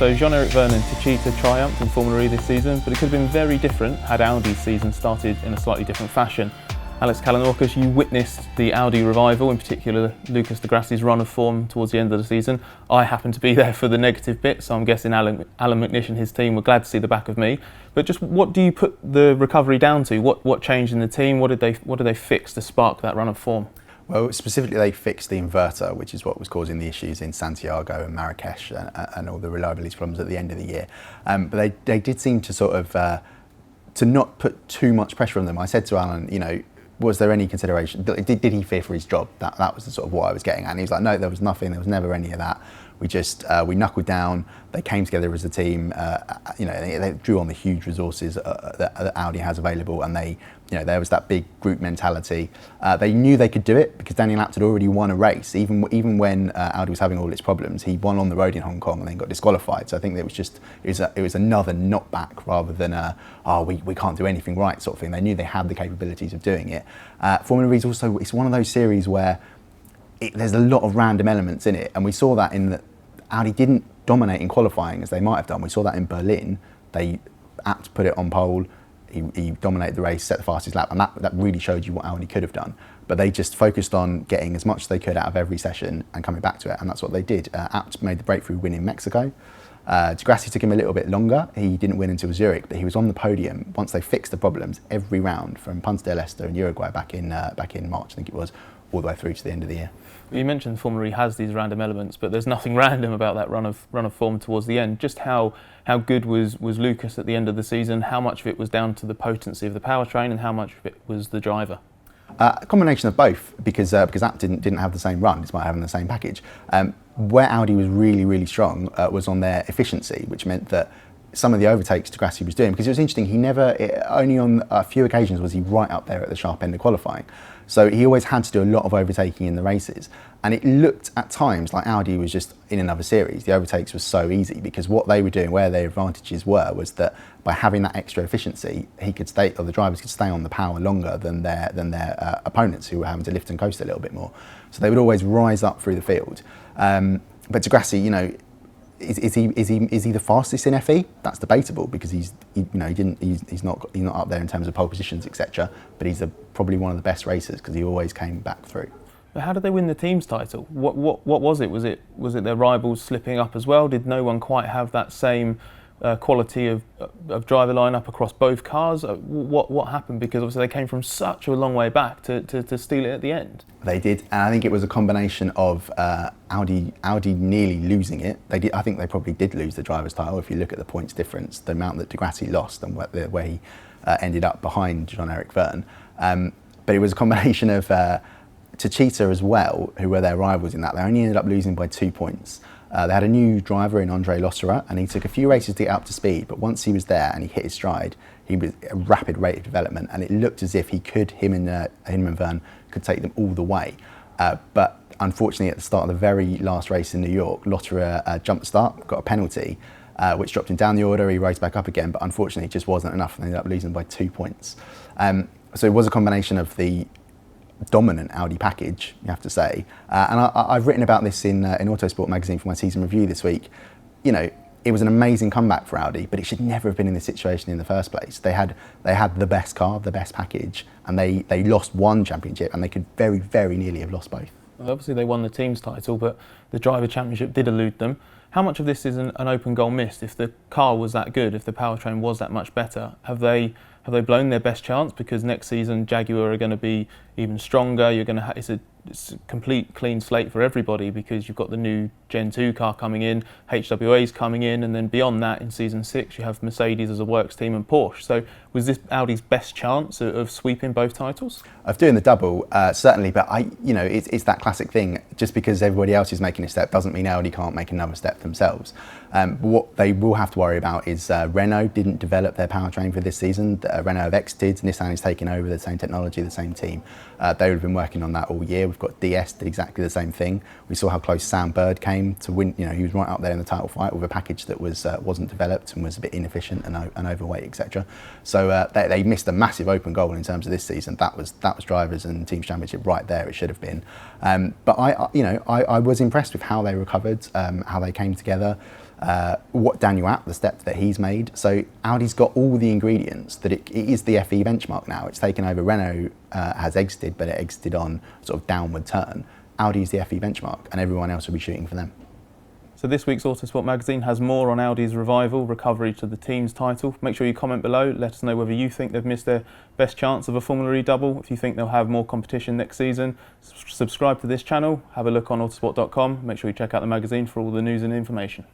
So Jean-Eric Vergne and Techeetah triumphed in Formula E this season, but it could have been very different had Audi's season started in a slightly different fashion. Alex Kalinauckas, you witnessed the Audi revival, in particular Lucas di Grassi's run of form towards the end of the season. I happened to be there for the negative bit, so I'm guessing Alan McNish and his team were glad to see the back of me. But just what do you put the recovery down to? What changed in the team? What did they fix to spark that run of form? Well, specifically they fixed the inverter, which is what was causing the issues in Santiago and Marrakesh and all the reliability problems at the end of the year. But they did seem to sort of to not put too much pressure on them. I said to Alan, was there any consideration? Did he fear for his job? That was the sort of what I was getting at. And he was like, no, there was nothing. There was never any of that. We just we knuckled down. They came together as a team. They drew on the huge resources that Audi has available, and there was that big group mentality. They knew they could do it because Daniel Abt had already won a race. Even when Audi was having all its problems, he won on the road in Hong Kong and then got disqualified. So I think it was another knockback rather than we can't do anything right sort of thing. They knew they had the capabilities of doing it. Formula E is also, it's one of those series where there's a lot of random elements in it, and we saw that in that Audi didn't dominate in qualifying as they might have done. We saw that in Berlin. Abt put it on pole. He dominated the race, set the fastest lap, and that really showed you what Audi could have done. But they just focused on getting as much as they could out of every session and coming back to it, and that's what they did. Abt made the breakthrough win in Mexico. Di Grassi took him a little bit longer. He didn't win until Zurich, but he was on the podium once they fixed the problems every round from Punta del Este in Uruguay back in March, I think it was, all the way through to the end of the year. You mentioned Formula E has these random elements, but there's nothing random about that run of form towards the end. Just how good was Lucas at the end of the season? How much of it was down to the potency of the powertrain, and how much of it was the driver? A combination of both, because Abt didn't have the same run despite having the same package. Where Audi was really, really strong was on their efficiency, which meant that some of the overtakes Di Grassi was doing, because it was interesting, only on a few occasions was he right up there at the sharp end of qualifying. So he always had to do a lot of overtaking in the races. And it looked at times like Audi was just in another series. The overtakes were so easy because what they were doing, where their advantages were, was that by having that extra efficiency, the drivers could stay on the power longer than their opponents who were having to lift and coast a little bit more. So they would always rise up through the field. But Di Grassi, is he the fastest in FE? That's debatable because he's not up there in terms of pole positions, etc. But he's probably one of the best racers because he always came back through. But how did they win the team's title? What was it? Was it their rivals slipping up as well? Did no one quite have that same quality of driver lineup across both cars? What happened? Because obviously they came from such a long way back to steal it at the end. They did, and I think it was a combination of Audi nearly losing it. I think they probably did lose the driver's title if you look at the points difference, the amount that Di Grassi lost and where he ended up behind Jean-Eric Vergne. But it was a combination of Techeetah as well, who were their rivals in that. They only ended up losing by 2 points. They had a new driver in Andre Losserat, and he took a few races to get up to speed, but once he was there and he hit his stride, he was a rapid rate of development, and it looked as if him and Vergne could take them all the way. But unfortunately, at the start of the very last race in New York, Lotterer jumped the start, got a penalty, which dropped him down the order. He rose back up again, but unfortunately it just wasn't enough, and they ended up losing by 2 points. So it was a combination of the dominant Audi package, you have to say. And I've written about this in Autosport magazine for my season review this week. It was an amazing comeback for Audi, but it should never have been in this situation in the first place. They had the best car, the best package, and they lost one championship, and they could very, very nearly have lost both. Well, obviously they won the team's title, but the driver championship did elude them. How much of this is an open goal missed? If the car was that good, if the powertrain was that much better, have they blown their best chance? Because next season Jaguar are going to be even stronger. You're going to it's a complete clean slate for everybody because you've got the new Gen 2 car coming in, HWA's coming in, and then beyond that in season 6 you have Mercedes as a works team and Porsche. So was this Audi's best chance of sweeping both titles? Of doing the double, certainly, but it's that classic thing. Just because everybody else is making a step doesn't mean Audi can't make another step themselves. What they will have to worry about is Renault didn't develop their powertrain for this season. Renault have exited, Nissan is taking over the same technology, the same team. They would have been working on that all year. We've got DS did exactly the same thing. We saw how close Sam Bird came to win. He was right up there in the title fight with a package that wasn't developed and was a bit inefficient and overweight, etc. So they missed a massive open goal in terms of this season. That was drivers and teams championship right there. It should have been. But I was impressed with how they recovered, how they came together. what Daniel Abt, the step that he's made. So Audi's got all the ingredients that it is the FE benchmark now. It's taken over. Renault has exited, but it exited on sort of downward turn. Audi is the FE benchmark, and everyone else will be shooting for them. So this week's Autosport magazine has more on Audi's revival, recovery to the team's title. Make sure you comment below, let us know whether you think they've missed their best chance of a Formula E double, if you think they'll have more competition next season. Subscribe to this channel, have a look on autosport.com, make sure you check out the magazine for all the news and information.